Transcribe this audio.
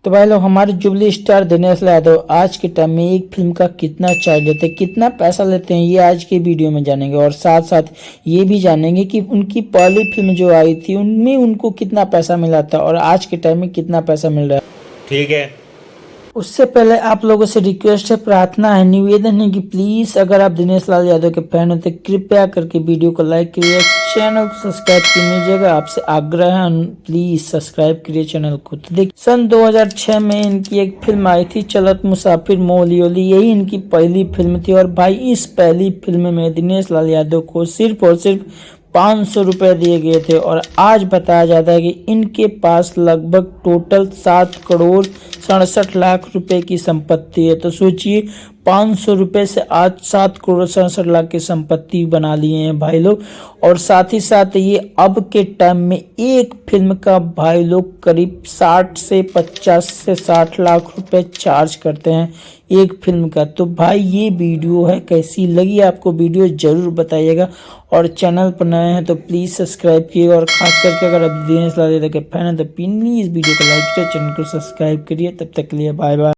तो भाई लोग, हमारे जुबली स्टार दिनेश यादव आज के टाइम में एक फिल्म का कितना चार्ज लेते हैं, कितना पैसा लेते हैं, ये आज के वीडियो में जानेंगे। और साथ साथ ये भी जानेंगे कि उनकी पहली फिल्म जो आई थी उनमें उनको कितना पैसा मिला था और आज के टाइम में कितना पैसा मिल रहा है। ठीक है। उससे पहले आप लोगों से रिक्वेस्ट है, प्रार्थना है, निवेदन है कि प्लीज अगर आप दिनेश लाल यादव के फैन हो तो कृपया करके वीडियो को लाइक करिए, चैनल को सब्सक्राइब कीजिएगा। आपसे आग्रह है, प्लीज सब्सक्राइब करिए चैनल को। तो देखिए, सन 2006 में इनकी एक फिल्म आई थी, चलत मुसाफिर मोली ओली, यही इनकी पहली फिल्म थी। और भाई इस पहली फिल्म में दिनेश लाल यादव को सिर्फ और सिर्फ 500 रुपए दिए गए थे। और आज बताया जाता है कि इनके पास लगभग टोटल 7 करोड़ 67 लाख रुपए की संपत्ति है। तो सोचिए, 500 रुपए से आज 7 करोड़ 67 लाख की संपत्ति बना लिए हैं भाई लोग। और साथ ही साथ ये अब के टाइम में एक फिल्म का भाई लोग करीब 60 से 50 से 60 लाख रुपए चार्ज करते हैं एक फिल्म का। तो भाई ये वीडियो है, कैसी लगी आपको वीडियो जरूर बताइएगा। और चैनल पर नए हैं तो प्लीज़ सब्सक्राइब कीजिएगा। और खास करके अगर आप दिनेश लाल यादव के फैन हैं तो प्लीज़ वीडियो को लाइक करिए, चैनल को सब्सक्राइब करिए। तब तक के लिए बाय बाय।